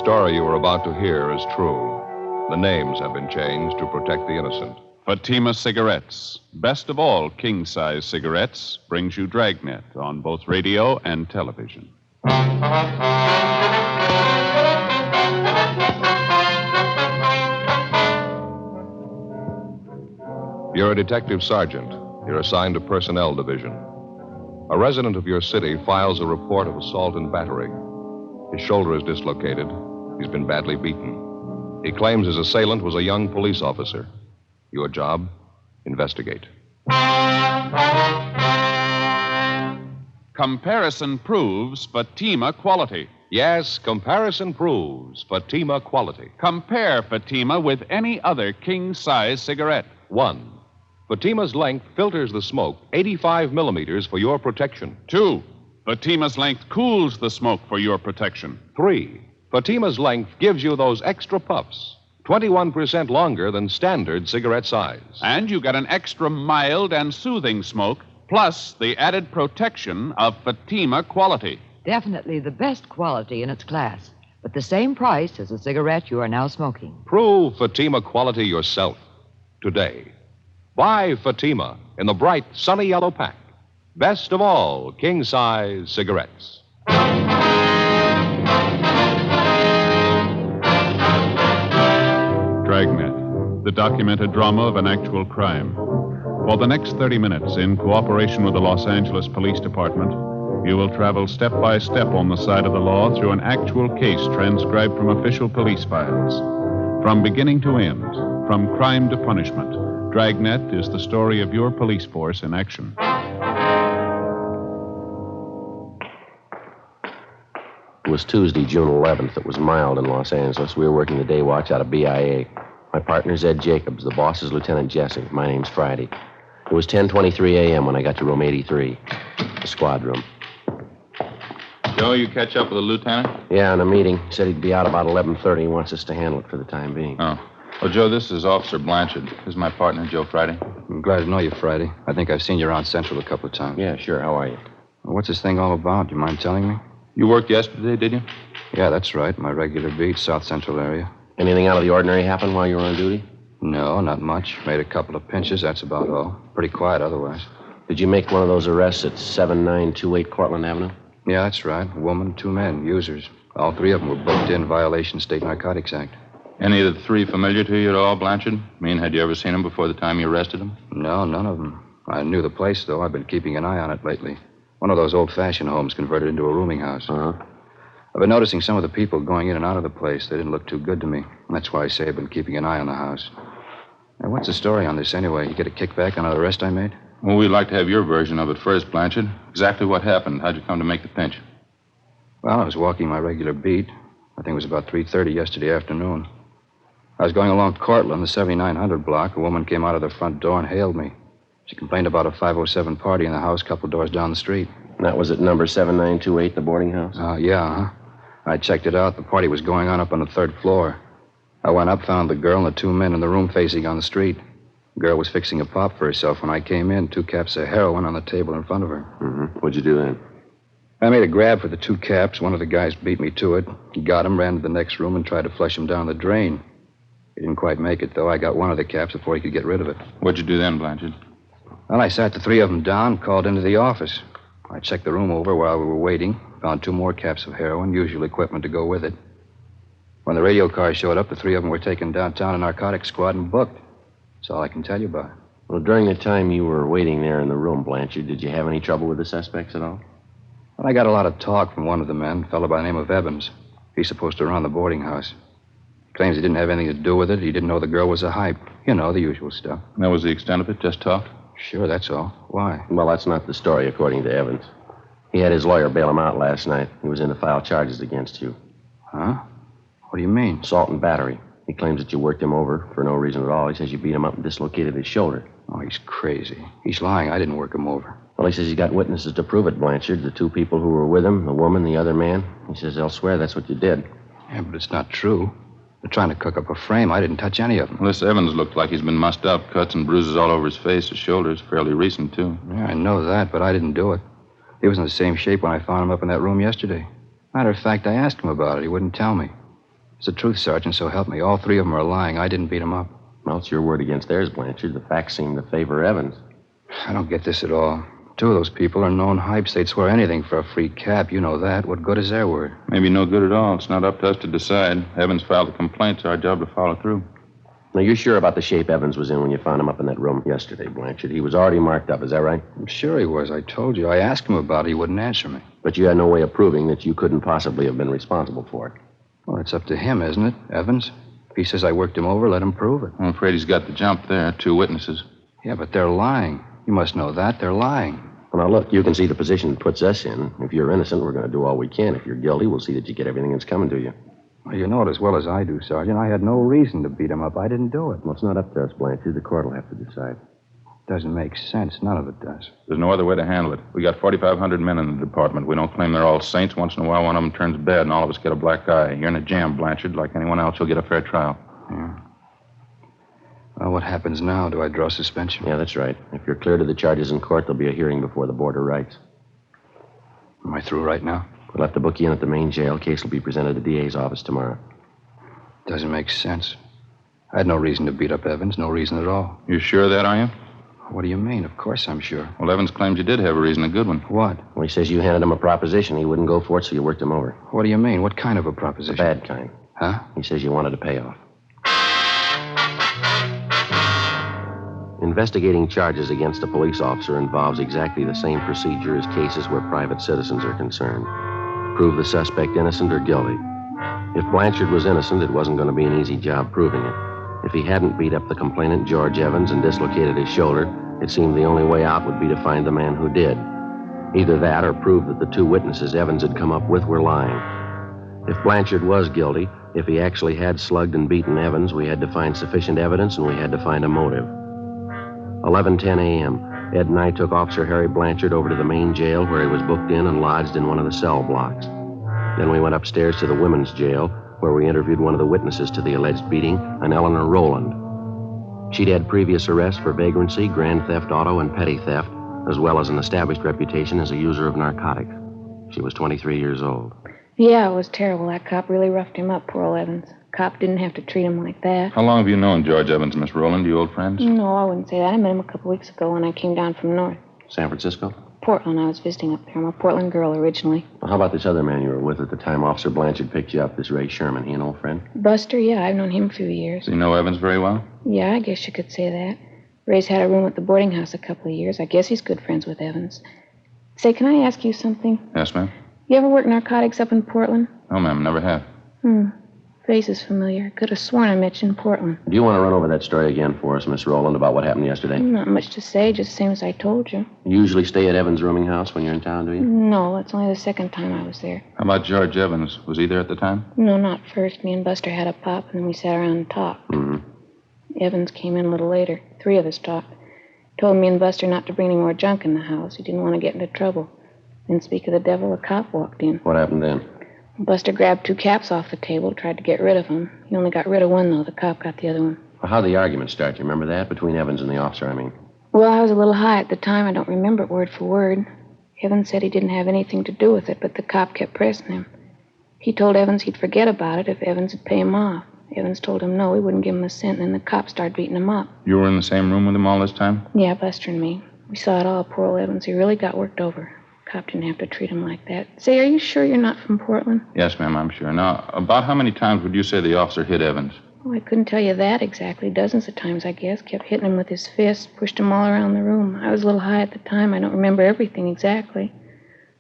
story you are about to hear is true. The names have been changed to protect the innocent. Fatima Cigarettes, best of all king-size cigarettes, brings you Dragnet on both radio and television. You're a detective sergeant. You're assigned to Personnel Division. A resident of your city files a report of assault and battery. His shoulder is dislocated. He's been badly beaten. He claims his assailant was a young police officer. Your job? Investigate. Comparison proves Fatima quality. Yes, comparison proves Fatima quality. Compare Fatima with any other king-size cigarette. 1. Fatima's length filters the smoke 85 millimeters for your protection. 2. Fatima's length cools the smoke for your protection. 3. Fatima's length gives you those extra puffs, 21% longer than standard cigarette size. And you get an extra mild and soothing smoke, plus the added protection of Fatima quality. Definitely the best quality in its class, but the same price as the cigarette you are now smoking. Prove Fatima quality yourself today. Buy Fatima in the bright, sunny yellow pack. Best of all, king-size cigarettes. Dragnet, the documented drama of an actual crime. For the next 30 minutes, in cooperation with the Los Angeles Police Department, you will travel step by step on the side of the law through an actual case transcribed from official police files. From beginning to end, from crime to punishment, Dragnet is the story of your police force in action. It was Tuesday, June 11th. It was mild in Los Angeles. We were working the day watch out of BIA. My partner's Ed Jacobs. The boss is Lieutenant Jesse. My name's Friday. It was 10:23 a.m. when I got to room 83, the squad room. Joe, you catch up with the lieutenant? Yeah, in a meeting. He said he'd be out about 11:30. He wants us to handle it for the time being. Oh. Well, Joe, this is Officer Blanchard. This is my partner, Joe Friday. I'm glad to know you, Friday. I think I've seen you around Central a couple of times. Yeah, sure. How are you? Well, what's this thing all about? Do you mind telling me? You worked yesterday, did you? Yeah, that's right. My regular beat, South Central area. Anything out of the ordinary happen while you were on duty? No, not much. Made a couple of pinches, that's about all. Pretty quiet otherwise. Did you make one of those arrests at 7928 Cortlandt Avenue? Yeah, that's right. A woman, 2 men, users. All 3 of them were booked in violation of State Narcotics Act. Any of the 3 familiar to you at all, Blanchard? I mean, had you ever seen them before the time you arrested them? No, none of them. I knew the place, though. I've been keeping an eye on it lately. One of those old-fashioned homes converted into a rooming house. Uh-huh. I've been noticing some of the people going in and out of the place. They didn't look too good to me. That's why I say I've been keeping an eye on the house. Now, what's the story on this anyway? You get a kickback on an arrest I made? Well, we'd like to have your version of it first, Blanchard. Exactly what happened? How'd you come to make the pinch? Well, I was walking my regular beat. I think it was about 3:30 yesterday afternoon. I was going along Cortlandt, the 7900 block. A woman came out of the front door and hailed me. She complained about a 507 party in the house a couple doors down the street. And that was at number 7928, the boarding house? Yeah. I checked it out. The party was going on up the 3rd floor. I went up, found the girl and the 2 men in the room facing on the street. The girl was fixing a pop for herself when I came in. 2 caps of heroin on the table in front of her. Mm-hmm. What'd you do then? I made a grab for the 2 caps. One of the guys beat me to it. He got him, ran to the next room, and tried to flush him down the drain. He didn't quite make it, though. I got one of the caps before he could get rid of it. What'd you do then, Blanchard? Well, I sat the 3 of them down, called into the office. I checked the room over while we were waiting, found 2 more caps of heroin, usual equipment to go with it. When the radio car showed up, the 3 of them were taken downtown to narcotics squad and booked. That's all I can tell you about it. Well, during the time you were waiting there in the room, Blanchard, did you have any trouble with the suspects at all? Well, I got a lot of talk from one of the men, a fellow by the name of Evans. He's supposed to run the boarding house. He claims he didn't have anything to do with it. He didn't know the girl was a hype. You know, the usual stuff. And that was the extent of it? Just talk? Sure, that's all. Why? Well, that's not the story, according to Evans. He had his lawyer bail him out last night. He was in to file charges against you. Huh? What do you mean? Assault and battery. He claims that you worked him over for no reason at all. He says you beat him up and dislocated his shoulder. Oh, he's crazy. He's lying. I didn't work him over. Well, he says he's got witnesses to prove it, Blanchard. The 2 people who were with him, the woman, the other man. He says they'll swear that's what you did. Yeah, but it's not true. They're trying to cook up a frame. I didn't touch any of them. Well, this Evans looked like he's been mussed up. Cuts and bruises all over his face. His shoulder's fairly recent, too. Yeah, I know that, but I didn't do it. He was in the same shape when I found him up in that room yesterday. Matter of fact, I asked him about it. He wouldn't tell me. It's the truth, Sergeant, so help me. All three of them are lying. I didn't beat them up. Well, it's your word against theirs, Blanchard. The facts seem to favor Evans. I don't get this at all. Two of those people are known hypes. They'd swear anything for a free cap. You know that. What good is their word? Maybe no good at all. It's not up to us to decide. Evans filed a complaint. It's our job to follow through. Now, you're sure about the shape Evans was in when you found him up in that room yesterday, Blanchard? He was already marked up, is that right? I'm sure he was. I told you. I asked him about it. He wouldn't answer me. But you had no way of proving that you couldn't possibly have been responsible for it. Well, it's up to him, isn't it, Evans? If he says I worked him over, let him prove it. I'm afraid he's got the jump there. Two witnesses. Yeah, but they're lying. You must know that. They're lying. Well, now, look, you can see the position it puts us in. If you're innocent, we're going to do all we can. If you're guilty, we'll see that you get everything that's coming to you. Well, you know it as well as I do, Sergeant. I had no reason to beat him up. I didn't do it. Well, it's not up to us, Blanchard. The court will have to decide. Doesn't make sense. None of it does. There's no other way to handle it. We got 4,500 men in the department. We don't claim they're all saints. Once in a while, one of them turns bad, and all of us get a black eye. You're in a jam, Blanchard. Like anyone else, you'll get a fair trial. Yeah. Well, what happens now? Do I draw suspension? Yeah, that's right. If you're cleared of the charges in court, there'll be a hearing before the board of rights. Am I through right now? We'll have to book you in at the main jail. Case will be presented at the DA's office tomorrow. Doesn't make sense. I had no reason to beat up Evans. No reason at all. You sure of that, are you? What do you mean? Of course I'm sure. Well, Evans claims you did have a reason, a good one. What? Well, he says you handed him a proposition. He wouldn't go for it, so you worked him over. What do you mean? What kind of a The proposition? bad kind. Huh? He says you wanted a payoff. Investigating charges against a police officer involves exactly the same procedure as cases where private citizens are concerned. Prove the suspect innocent or guilty. If Blanchard was innocent, it wasn't going to be an easy job proving it. If he hadn't beat up the complainant, George Evans, and dislocated his shoulder, it seemed the only way out would be to find the man who did. Either that or prove that the two witnesses Evans had come up with were lying. If Blanchard was guilty, if he actually had slugged and beaten Evans, we had to find sufficient evidence and we had to find a motive. 11:10 a.m., Ed and I took Officer Harry Blanchard over to the main jail where he was booked in and lodged in one of the cell blocks. Then we went upstairs to the women's jail where we interviewed one of the witnesses to the alleged beating, an Eleanor Rowland. She'd had previous arrests for vagrancy, grand theft auto, and petty theft, as well as an established reputation as a user of narcotics. She was 23 years old. Yeah, it was terrible. That cop really roughed him up, poor old Evans. Cop didn't have to treat him like that. How long have you known George Evans, Miss Rowland? You old friends? No, I wouldn't say that. I met him a couple weeks ago when I came down from north. San Francisco? Portland. I was visiting up there. I'm a Portland girl originally. Well, how about this other man you were with at the time Officer Blanchard picked you up, this Ray Sherman? He an old friend? Buster, yeah, I've known him a few years. Do you know Evans very well? Yeah, I guess you could say that. Ray's had a room at the boarding house a couple of years. I guess he's good friends with Evans. Say, can I ask you something? Yes, ma'am. You ever work narcotics up in Portland? No, ma'am, never have. Face is familiar. Could have sworn I met you in Portland. Do you want to run over that story again for us, Miss Rowland, about what happened yesterday? Not much to say, just the same as I told you. You usually stay at Evans' rooming house when you're in town, do you? No, it's only the second time I was there. How about George Evans? Was he there at the time? No, not first. Me and Buster had a pop, and then we sat around and talked. Evans came in a little later. Three of us talked. Told me and Buster not to bring any more junk in the house. He didn't want to get into trouble. Then, speak of the devil, a cop walked in. What happened then? Buster grabbed two caps off the table, tried to get rid of them. He only got rid of one, though. The cop got the other one. Well, how'd the argument start? You remember that? Between Evans and the officer, I mean. Well, I was a little high at the time. I don't remember it word for word. Evans said he didn't have anything to do with it, but the cop kept pressing him. He told Evans he'd forget about it if Evans would pay him off. Evans told him no, he wouldn't give him a cent, and then the cop started beating him up. You were in the same room with him all this time? Yeah, Buster and me. We saw it all. Poor old Evans. He really got worked over. Cop didn't have to treat him like that. Say, are you sure you're not from Portland? Yes, ma'am, I'm sure. Now, about how many times would you say the officer hit Evans? Oh, I couldn't tell you that exactly. Dozens of times, I guess. Kept hitting him with his fists, pushed him all around the room. I was a little high at the time. I don't remember everything exactly.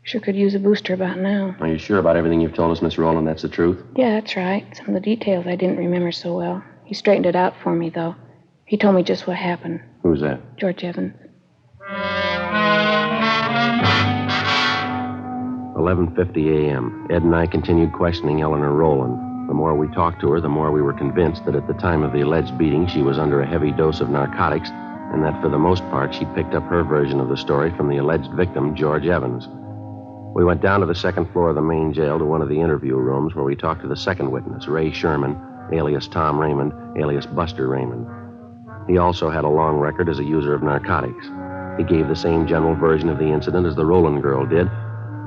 Sure could use a booster about now. Are you sure about everything you've told us, Miss Rowland? That's the truth? Yeah, that's right. Some of the details I didn't remember so well. He straightened it out for me, though. He told me just what happened. Who's that? George Evans. 11:50 a.m. Ed and I continued questioning Eleanor Rowland. The more we talked to her, the more we were convinced that at the time of the alleged beating, she was under a heavy dose of narcotics, and that for the most part, she picked up her version of the story from the alleged victim, George Evans. We went down to the second floor of the main jail to one of the interview rooms where we talked to the second witness, Ray Sherman, alias Tom Raymond, alias Buster Raymond. He also had a long record as a user of narcotics. He gave the same general version of the incident as the Rowland girl did,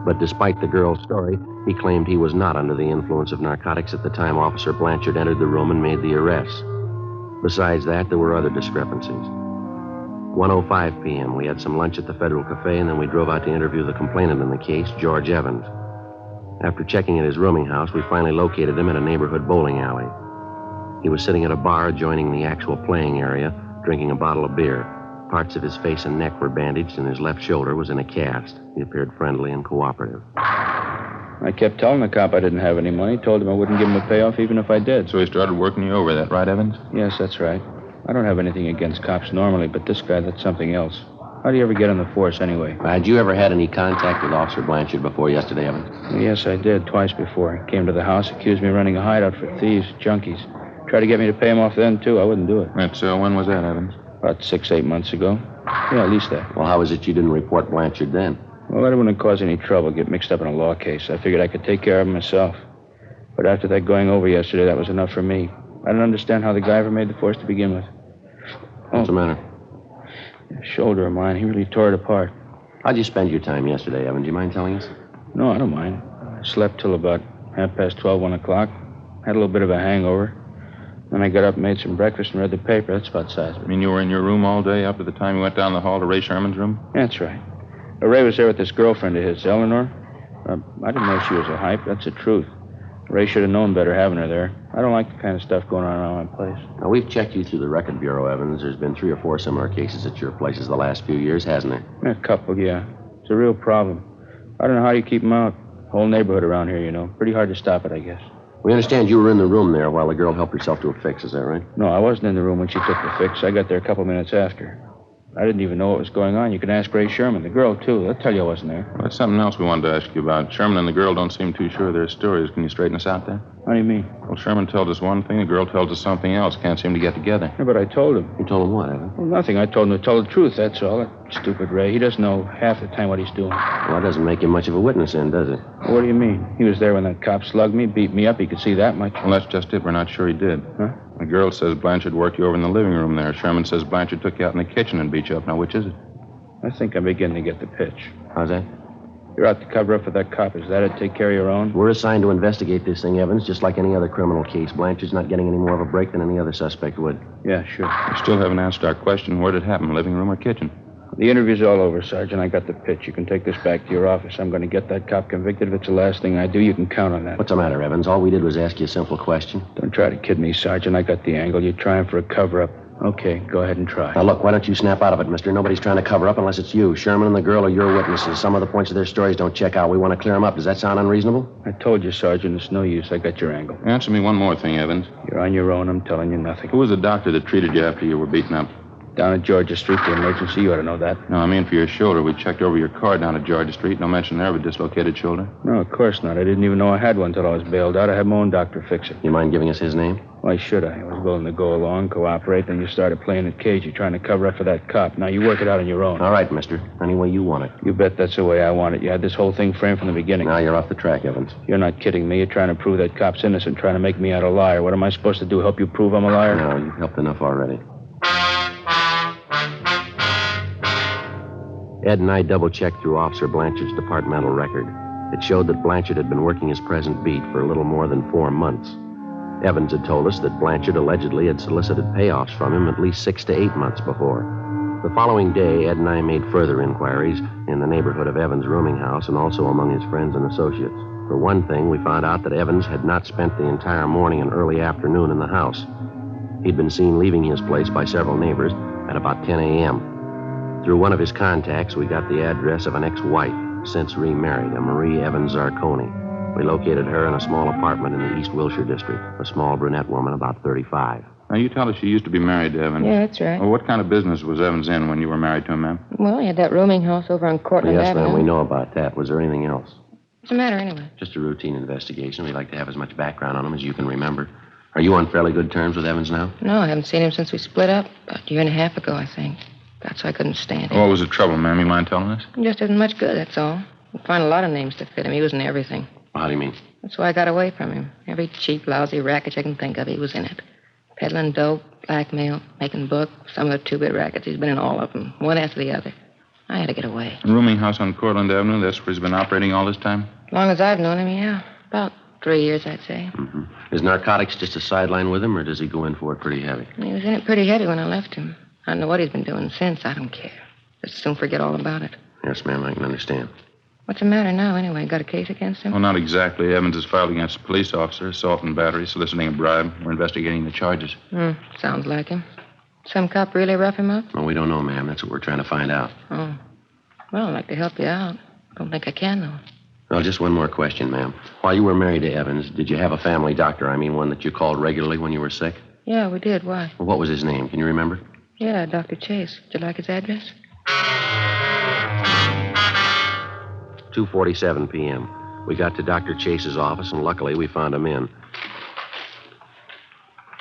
But despite the girl's story, he claimed he was not under the influence of narcotics at the time Officer Blanchard entered the room and made the arrest. Besides that, there were other discrepancies. 1:05 p.m., we had some lunch at the Federal Cafe, and then we drove out to interview the complainant in the case, George Evans. After checking at his rooming house, we finally located him in a neighborhood bowling alley. He was sitting at a bar adjoining the actual playing area, drinking a bottle of beer. Parts of his face and neck were bandaged, and his left shoulder was in a cast. He appeared friendly and cooperative. I kept telling the cop I didn't have any money. Told him I wouldn't give him a payoff even if I did. So he started working you over, that right, Evans? Yes, that's right. I don't have anything against cops normally, but this guy, that's something else. How do you ever get on the force anyway? Had you ever had any contact with Officer Blanchard before yesterday, Evans? Yes, I did, twice before. He came to the house, accused me of running a hideout for thieves, junkies. Tried to get me to pay him off then, too. I wouldn't do it. That's, when was that, Evans? About 6-8 months ago. Yeah, at least that. Well, how is it you didn't report Blanchard then? Well, that wouldn't cause any trouble, get mixed up in a law case. I figured I could take care of him myself. But after that going over yesterday, that was enough for me. I don't understand how the guy ever made the force to begin with. What's the matter? That shoulder of mine, he really tore it apart. How'd you spend your time yesterday, Evans? Do you mind telling us? No, I don't mind. I slept till about 12:30, 1 o'clock. Had a little bit of a hangover. Then I got up and made some breakfast and read the paper. That's about size of it. You mean you were in your room all day up to the time you went down the hall to Ray Sherman's room? That's right. Ray was there with this girlfriend of his, Eleanor. I didn't know she was a hype. That's the truth. Ray should have known better having her there. I don't like the kind of stuff going on around my place. Now, we've checked you through the record bureau, Evans. There's been 3 or 4 similar cases at your places the last few years, hasn't there? A couple, yeah. It's a real problem. I don't know how you keep them out. Whole neighborhood around here, you know. Pretty hard to stop it, I guess. We understand you were in the room there while the girl helped herself to a fix. Is that right? No, I wasn't in the room when she took the fix. I got there a couple minutes after. I didn't even know what was going on. You can ask Ray Sherman, the girl, too. They'll tell you I wasn't there. Well, that's something else we wanted to ask you about. Sherman and the girl don't seem too sure of their stories. Can you straighten us out there? How do you mean? Well, Sherman tells us one thing, the girl tells us something else. Can't seem to get together. Yeah, but I told him. You told him what, Evans? Well, nothing. I told him to tell the truth, that's all. That stupid Ray. He doesn't know half the time what he's doing. Well, that doesn't make him much of a witness then, does it? Well, what do you mean? He was there when that cop slugged me, beat me up. He could see that much. Well, that's just it. We're not sure he did. Huh? The girl says Blanchard worked you over in the living room there. Sherman says Blanchard took you out in the kitchen and beat you up. Now, which is it? I think I'm beginning to get the pitch. How's that? You're out to cover up for that cop. Is that it? Take care of your own? We're assigned to investigate this thing, Evans, just like any other criminal case. Blanchard's not getting any more of a break than any other suspect would. Yeah, sure. We still haven't answered our question. Where did it happen, living room or kitchen? The interview's all over, Sergeant. I got the pitch. You can take this back to your office. I'm going to get that cop convicted. If it's the last thing I do, you can count on that. What's the matter, Evans? All we did was ask you a simple question. Don't try to kid me, Sergeant. I got the angle. You're trying for a cover-up. Okay, go ahead and try. Now, look, why don't you snap out of it, mister? Nobody's trying to cover up unless it's you. Sherman and the girl are your witnesses. Some of the points of their stories don't check out. We want to clear them up. Does that sound unreasonable? I told you, Sergeant, it's no use. I got your angle. Answer me one more thing, Evans. You're on your own. I'm telling you nothing. Who was the doctor that treated you after you were beaten up? Down at Georgia Street, the emergency. You ought to know that. No, I mean for your shoulder. We checked over your car down at Georgia Street. No mention there of a dislocated shoulder. No, of course not. I didn't even know I had one until I was bailed out. I had my own doctor fix it. You mind giving us his name? Why should I? I was willing to go along, cooperate, then you started playing it cagey, trying to cover up for that cop. Now you work it out on your own. All right, mister. Any way you want it. You bet that's the way I want it. You had this whole thing framed from the beginning. Now you're off the track, Evans. You're not kidding me. You're trying to prove that cop's innocent, trying to make me out a liar. What am I supposed to do, help you prove I'm a liar? No, you've helped enough already. Ed and I double-checked through Officer Blanchard's departmental record. It showed that Blanchard had been working his present beat for a little more than 4 months. Evans had told us that Blanchard allegedly had solicited payoffs from him at least 6 to 8 months before. The following day, Ed and I made further inquiries in the neighborhood of Evans' rooming house and also among his friends and associates. For one thing, we found out that Evans had not spent the entire morning and early afternoon in the house. He'd been seen leaving his place by several neighbors at about 10 a.m. Through one of his contacts, we got the address of an ex-wife, since remarried, a Marie Evans Zarconi. We located her in a small apartment in the East Wilshire district, a small brunette woman about 35. Now, you tell us she used to be married to Evans. Yeah, that's right. Well, what kind of business was Evans in when you were married to him, ma'am? Well, he had that rooming house over on Cortland Yes, Avenue. ma'am, we know about that. Was there anything else? What's the matter, anyway? Just a routine investigation. We'd like to have as much background on him as you can remember. Are you on fairly good terms with Evans now? No, I haven't seen him since we split up. About a year and a half ago, I think. That's why I couldn't stand him. What was the trouble, ma'am? You mind telling us? He just isn't much good, that's all. You find a lot of names to fit him. He was in everything. How do you mean? That's why I got away from him. Every cheap, lousy racket you can think of, he was in it. Peddling dope, blackmail, making book, some of the two-bit rackets. He's been in all of them, one after the other. I had to get away. Rooming house on Cortland Avenue, that's where he's been operating all this time? As long as I've known him, yeah. About 3 years, I'd say. Mm-hmm. Is narcotics just a sideline with him, or does he go in for it pretty heavy? He was in it pretty heavy when I left him. I don't know what he's been doing since. I don't care. Just soon forget all about it. Yes, ma'am, I can understand. What's the matter now, anyway? Got a case against him? Well, not exactly. Evans is filed against a police officer, assault and battery, soliciting a bribe. We're investigating the charges. Sounds like him. Some cop really rough him up? Well, we don't know, ma'am. That's what we're trying to find out. Oh. Well, I'd like to help you out. Don't think I can, though. Well, just one more question, ma'am. While you were married to Evans, did you have a family doctor? I mean, one that you called regularly when you were sick? Yeah, we did. Why? Well, what was his name? Can you remember? Yeah, Dr. Chase. Would you like his address? 2:47 p.m. We got to Dr. Chase's office, and luckily we found him in.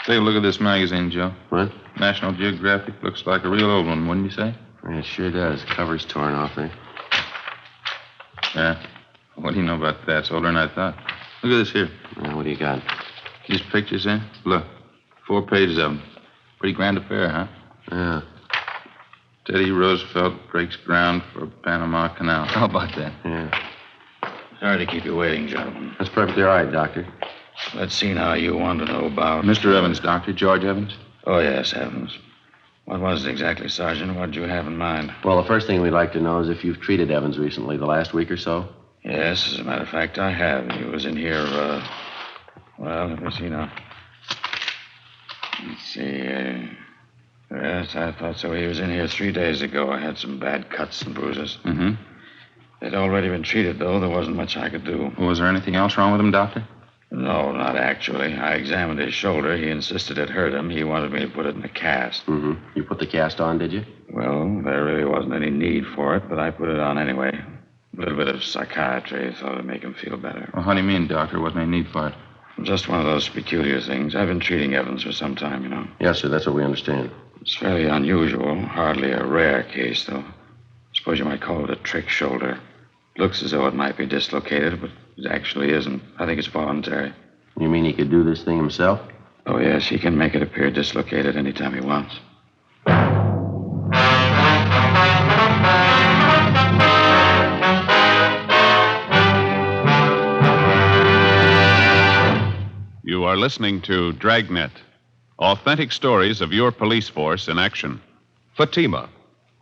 Take a look at this magazine, Joe. What? National Geographic. Looks like a real old one, wouldn't you say? Yeah, it sure does. Cover's torn off there. Yeah. What do you know about that? It's older than I thought. Look at this here. Well, what do you got? These pictures, eh? Look. 4 pages of them. Pretty grand affair, huh? Yeah. Teddy Roosevelt breaks ground for Panama Canal. How about that? Yeah. Sorry to keep you waiting, gentlemen. That's perfectly all right, Doctor. Let's see now. You want to know about... Mr. Evans, Doctor. George Evans. Oh, yes, Evans. What was it exactly, Sergeant? What did you have in mind? Well, the first thing we'd like to know is if you've treated Evans recently, the last week or so. Yes, as a matter of fact, I have. He was in here, well, let me see now. Let's see, yes, I thought so. He was in here 3 days ago. I had some bad cuts and bruises. Mm-hmm. They'd already been treated, though. There wasn't much I could do. Was there anything else wrong with him, Doctor? No, not actually. I examined his shoulder. He insisted it hurt him. He wanted me to put it in a cast. Mm-hmm. You put the cast on, did you? Well, there really wasn't any need for it, but I put it on anyway. A little bit of psychiatry. Thought it'd make him feel better. Well, how do you mean, Doctor? Wasn't any need for it? Just one of those peculiar things. I've been treating Evans for some time, you know. Yes, sir. That's what we understand. It's fairly unusual. Hardly a rare case, though. Suppose you might call it a trick shoulder. Looks as though it might be dislocated, but it actually isn't. I think it's voluntary. You mean he could do this thing himself? Oh, yes. He can make it appear dislocated anytime he wants. You are listening to Dragnet, authentic stories of your police force in action. Fatima,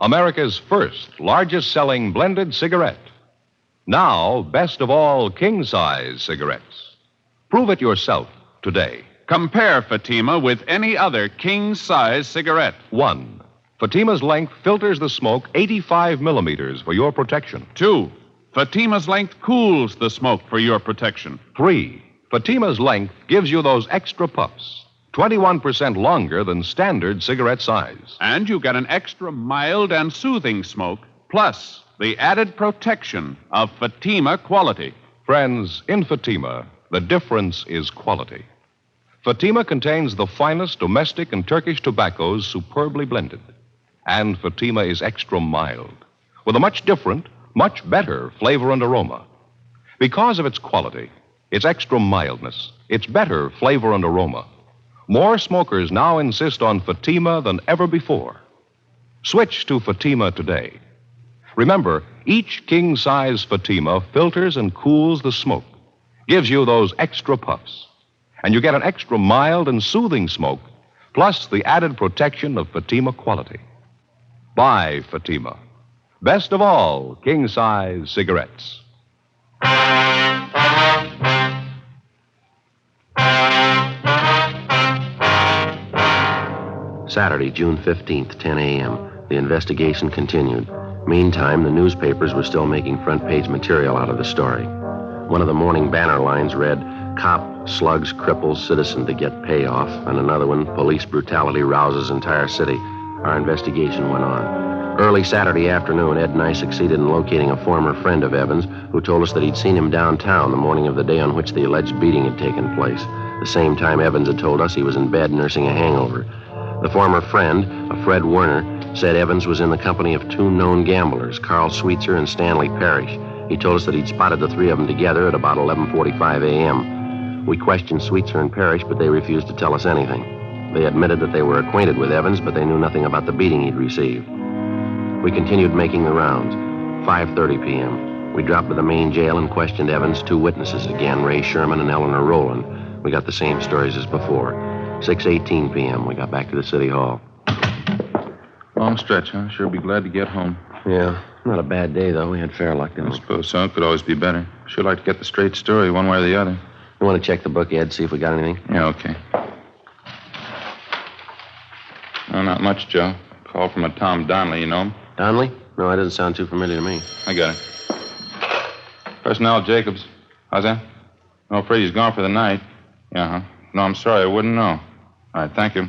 America's first largest-selling blended cigarette. Now, best of all, king-size cigarettes. Prove it yourself today. Compare Fatima with any other king-size cigarette. 1. Fatima's length filters the smoke 85 millimeters for your protection. 2. Fatima's length cools the smoke for your protection. 3. Fatima's length gives you those extra puffs, 21% longer than standard cigarette size. And you get an extra mild and soothing smoke, plus the added protection of Fatima quality. Friends, in Fatima, the difference is quality. Fatima contains the finest domestic and Turkish tobaccos superbly blended. And Fatima is extra mild, with a much different, much better flavor and aroma. Because of its quality, its extra mildness, its better flavor and aroma, more smokers now insist on Fatima than ever before. Switch to Fatima today. Remember, each king-size Fatima filters and cools the smoke, gives you those extra puffs, and you get an extra mild and soothing smoke, plus the added protection of Fatima quality. Buy Fatima. Best of all, king-size cigarettes. Saturday, June 15th, 10 a.m. The investigation continued. Meantime, the newspapers were still making front-page material out of the story. One of the morning banner lines read, "Cop slugs cripples citizen to get payoff," and another one, "Police brutality rouses entire city." Our investigation went on. Early Saturday afternoon, Ed and I succeeded in locating a former friend of Evans who told us that he'd seen him downtown the morning of the day on which the alleged beating had taken place. The same time Evans had told us he was in bed nursing a hangover. The former friend, a Fred Werner, said Evans was in the company of 2 known gamblers, Carl Sweetser and Stanley Parrish. He told us that he'd spotted the 3 of them together at about 11:45 a.m. We questioned Sweetser and Parrish, but they refused to tell us anything. They admitted that they were acquainted with Evans, but they knew nothing about the beating he'd received. We continued making the rounds. 5:30 p.m. We dropped to the main jail and questioned Evans' two witnesses again, Ray Sherman and Eleanor Rowland. We got the same stories as before. 6:18 p.m. We got back to the city hall. Long stretch, huh? Sure be glad to get home. Yeah, not a bad day, though. We had fair luck, didn't I we? suppose so. It could always be better. Sure like to get the straight story one way or the other. You want to check the book, Ed, see if we got anything? Yeah, okay. No, not much, Joe. Call from a Tom Donnelly, you know him? Donnelly? No, that doesn't sound too familiar to me. I got it. Personnel Jacobs. How's that? No, afraid he's gone for the night. Yeah, huh? No, I'm sorry. I wouldn't know. All right, thank you.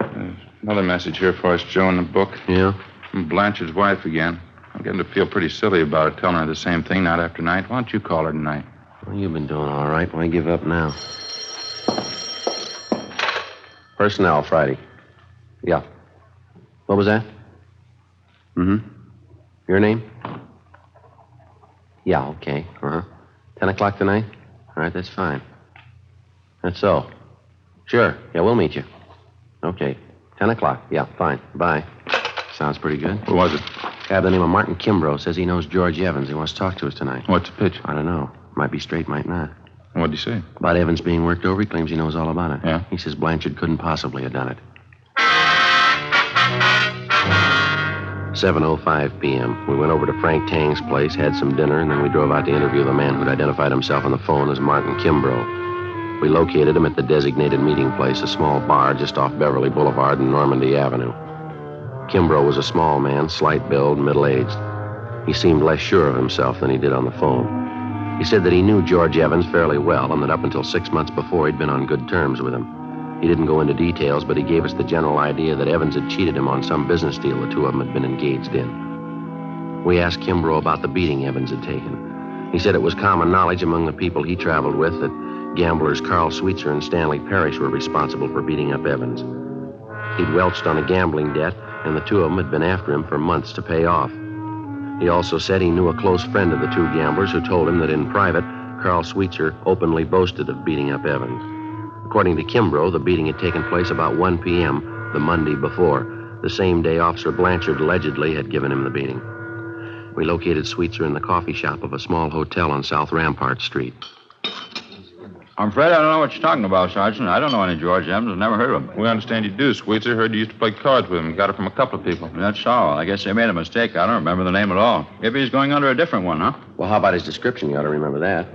There's another message here for us, Joe, in the book. Yeah? From Blanchard's wife again. I'm getting to feel pretty silly about it, telling her the same thing night after night. Why don't you call her tonight? Well, you've been doing all right. Why give up now? Personnel, Friday. Yeah. What was that? Mm-hmm. Your name? Yeah, okay. Uh-huh. 10 o'clock tonight? All right, that's fine. That's so. Sure. Yeah, we'll meet you. Okay. 10 o'clock. Yeah, fine. Bye. Sounds pretty good. Who was it? Guy by the name of Martin Kimbrough says he knows George Evans. He wants to talk to us tonight. What's the pitch? I don't know. Might be straight, might not. What'd he say? About Evans being worked over, he claims he knows all about it. Yeah? He says Blanchard couldn't possibly have done it. 7:05 p.m. We went over to Frank Tang's place, had some dinner, and then we drove out to interview the man who'd identified himself on the phone as Martin Kimbrough. We located him at the designated meeting place, a small bar just off Beverly Boulevard and Normandy Avenue. Kimbrough was a small man, slight build, middle-aged. He seemed less sure of himself than he did on the phone. He said that he knew George Evans fairly well and that up until 6 months before he'd been on good terms with him. He didn't go into details, but he gave us the general idea that Evans had cheated him on some business deal the two of them had been engaged in. We asked Kimbrough about the beating Evans had taken. He said it was common knowledge among the people he traveled with that gamblers Carl Sweetser and Stanley Parrish were responsible for beating up Evans. He'd welched on a gambling debt, and the two of them had been after him for months to pay off. He also said he knew a close friend of the two gamblers who told him that in private, Carl Sweetser openly boasted of beating up Evans. According to Kimbrough, the beating had taken place about 1 p.m. the Monday before, the same day Officer Blanchard allegedly had given him the beating. We located Sweetser in the coffee shop of a small hotel on South Rampart Street. I'm afraid I don't know what you're talking about, Sergeant. I don't know any George Evans. I've never heard of him. We understand you do, Sweetser. Heard you used to play cards with him. Got it from a couple of people. That's all. I guess they made a mistake. I don't remember the name at all. Maybe he's going under a different one, huh? Well, how about his description? You ought to remember that.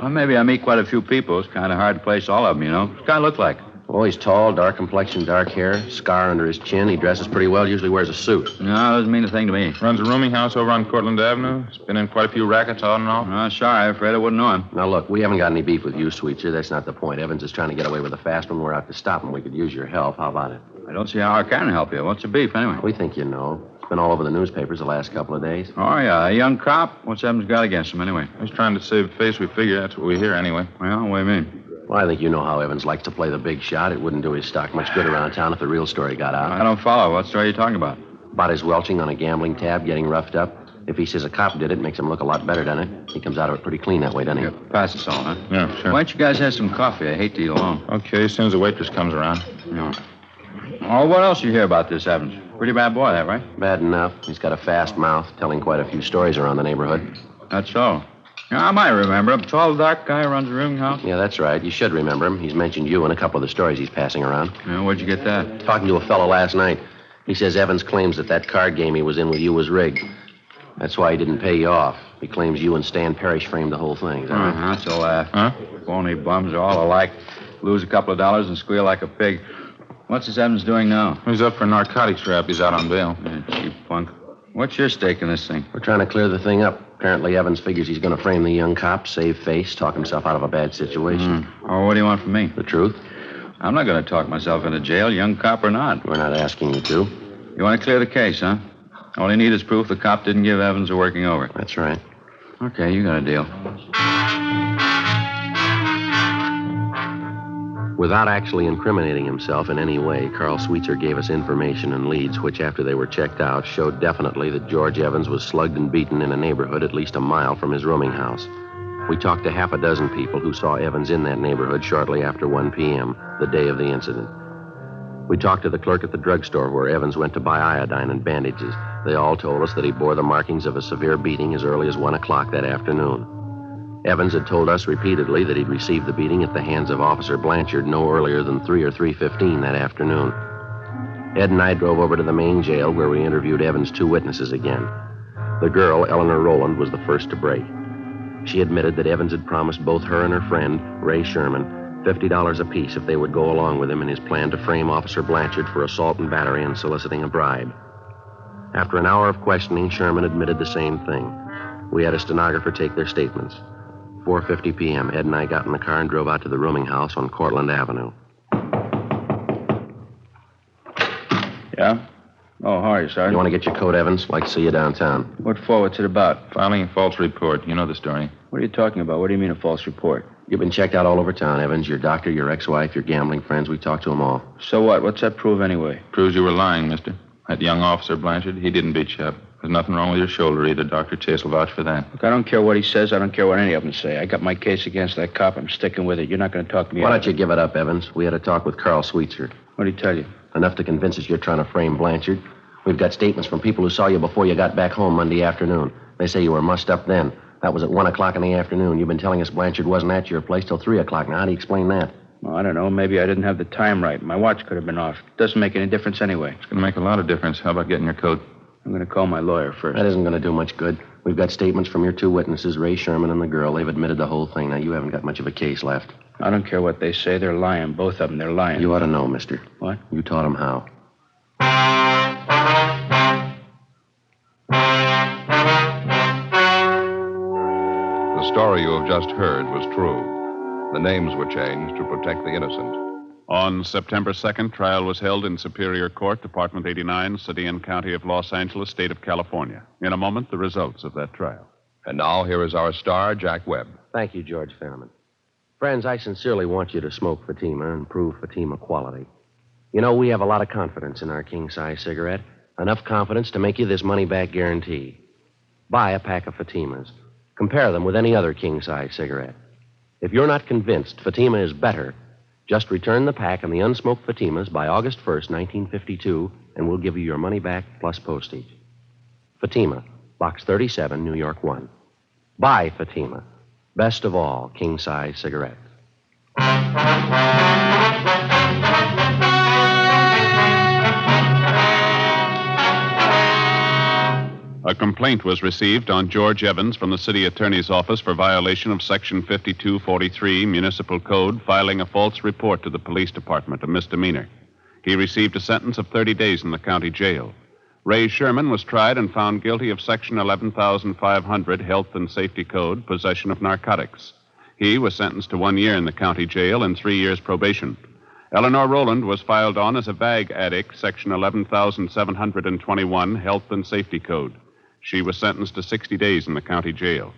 Well, maybe I meet quite a few people. It's kind of hard to place all of them, you know. What's kind of look like? Oh, he's tall, dark complexion, dark hair, scar under his chin. He dresses pretty well, usually wears a suit. No, doesn't mean a thing to me. Runs a rooming house over on Cortlandt Avenue. He's been in quite a few rackets on and off. Sorry, I'm afraid I wouldn't know him. Now, look, we haven't got any beef with you, Sweetser. That's not the point. Evans is trying to get away with a fast one. We're out to stop him. We could use your help. How about it? I don't see how I can help you. What's the beef, anyway? We think you know. It's been all over the newspapers the last couple of days. Oh, yeah. A young cop? What's Evans got against him, anyway? He's trying to save face. We figure that's what we hear anyway. Well, what do you mean? Well, I think you know how Evans likes to play the big shot. It wouldn't do his stock much good around town if the real story got out. I don't follow. What story are you talking about? About his welching on a gambling tab, getting roughed up. If he says a cop did it, makes him look a lot better, doesn't it? He comes out of it pretty clean that way, doesn't he? Here, pass us all, huh? Yeah, sure. Why don't you guys have some coffee? I hate to eat alone. Okay, as soon as the waitress comes around. No. Oh, what else you hear about this Evans? Pretty bad boy, that, right? Bad enough. He's got a fast mouth, telling quite a few stories around the neighborhood. That's so. Yeah, I might remember him. Tall, dark guy who runs a rooming house. Yeah, that's right. You should remember him. He's mentioned you in a couple of the stories he's passing around. Yeah, where'd you get that? Talking to a fellow last night. He says Evans claims that card game he was in with you was rigged. That's why he didn't pay you off. He claims you and Stan Parrish framed the whole thing. Is that right? That's a laugh. Huh? Phony bums are all alike. Lose a couple of dollars and squeal like a pig. What's this Evans doing now? He's up for a narcotics rap. He's out on bail. Yeah, cheap punk. What's your stake in this thing? We're trying to clear the thing up. Apparently, Evans figures he's going to frame the young cop, save face, talk himself out of a bad situation. Oh, what do you want from me? The truth? I'm not going to talk myself into jail, young cop or not. We're not asking you to. You want to clear the case, huh? All you need is proof the cop didn't give Evans a working over. That's right. Okay, you got a deal. Without actually incriminating himself in any way, Carl Sweetser gave us information and leads which, after they were checked out, showed definitely that George Evans was slugged and beaten in a neighborhood at least a mile from his rooming house. We talked to half a dozen people who saw Evans in that neighborhood shortly after 1 p.m., the day of the incident. We talked to the clerk at the drugstore where Evans went to buy iodine and bandages. They all told us that he bore the markings of a severe beating as early as 1 o'clock that afternoon. Evans had told us repeatedly that he'd received the beating at the hands of Officer Blanchard no earlier than 3 or 3:15 that afternoon. Ed and I drove over to the main jail where we interviewed Evans' 2 witnesses again. The girl, Eleanor Rowland, was the first to break. She admitted that Evans had promised both her and her friend, Ray Sherman, $50 apiece if they would go along with him in his plan to frame Officer Blanchard for assault and battery and soliciting a bribe. After an hour of questioning, Sherman admitted the same thing. We had a stenographer take their statements. 4:50 p.m., Ed and I got in the car and drove out to the rooming house on Cortlandt Avenue. Yeah? Oh, how are you, Sergeant? You want to get your coat, Evans? Like to see you downtown. What for? What's it about? Filing a false report. You know the story. What are you talking about? What do you mean a false report? You've been checked out all over town, Evans. Your doctor, your ex-wife, your gambling friends. We talked to them all. So what? What's that prove anyway? Proves you were lying, mister. That young officer, Blanchard, he didn't beat you up. There's nothing wrong with your shoulder either. Dr. Chase will vouch for that. Look, I don't care what he says. I don't care what any of them say. I got my case against that cop. I'm sticking with it. You're not going to talk me Why out don't of you it. give it up, Evans? We had a talk with Carl Sweetser. What did he tell you? Enough to convince us you're trying to frame Blanchard. We've got statements from people who saw you before you got back home Monday afternoon. They say you were mussed up then. That was at 1 o'clock in the afternoon. You've been telling us Blanchard wasn't at your place till 3 o'clock. Now, how do you explain that? Well, I don't know. Maybe I didn't have the time right. My watch could have been off. Doesn't make any difference anyway. It's going to make a lot of difference. How about getting your coat? I'm going to call my lawyer first. That isn't going to do much good. We've got statements from your 2 witnesses, Ray Sherman and the girl. They've admitted the whole thing. Now, you haven't got much of a case left. I don't care what they say. They're lying. Both of them. They're lying. You ought to know, mister. What? You taught them how. The story you have just heard was true. The names were changed to protect the innocent. On September 2nd, trial was held in Superior Court, Department 89, City and County of Los Angeles, State of California. In a moment, the results of that trial. And now, here is our star, Jack Webb. Thank you, George Fenneman. Friends, I sincerely want you to smoke Fatima and prove Fatima quality. You know, we have a lot of confidence in our king-size cigarette. Enough confidence to make you this money-back guarantee. Buy a pack of Fatimas. Compare them with any other king-size cigarette. If you're not convinced Fatima is better, just return the pack and the unsmoked Fatimas by August 1st, 1952, and we'll give you your money back plus postage. Fatima, Box 37, New York 1. Buy Fatima. Best of all, king-size cigarettes. A complaint was received on George Evans from the city attorney's office for violation of Section 5243 Municipal Code, filing a false report to the police department, a misdemeanor. He received a sentence of 30 days in the county jail. Ray Sherman was tried and found guilty of Section 11500 Health and Safety Code, possession of narcotics. He was sentenced to 1 year in the county jail and 3 years probation. Eleanor Rowland was filed on as a bag addict, Section 11721 Health and Safety Code. She was sentenced to 60 days in the county jail.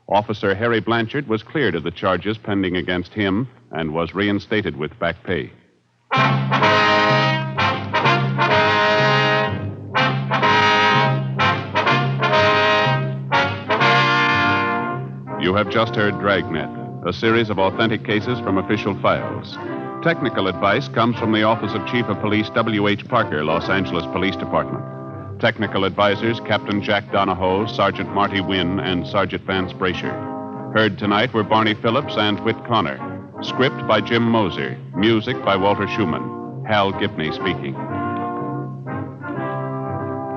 Officer Harry Blanchard was cleared of the charges pending against him and was reinstated with back pay. You have just heard Dragnet, a series of authentic cases from official files. Technical advice comes from the Office of Chief of Police W.H. Parker, Los Angeles Police Department. Technical advisors Captain Jack Donahoe, Sergeant Marty Wynn, and Sergeant Vance Brasher. Heard tonight were Barney Phillips and Whit Connor. Script by Jim Moser. Music by Walter Schumann. Hal Gibney speaking.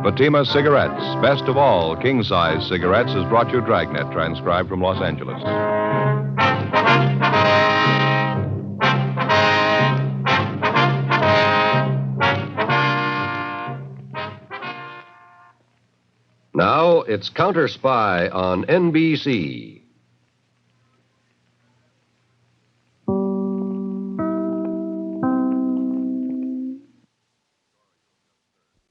Fatima Cigarettes, best of all king-size cigarettes, has brought you Dragnet, transcribed from Los Angeles. Now it's Counter Spy on NBC.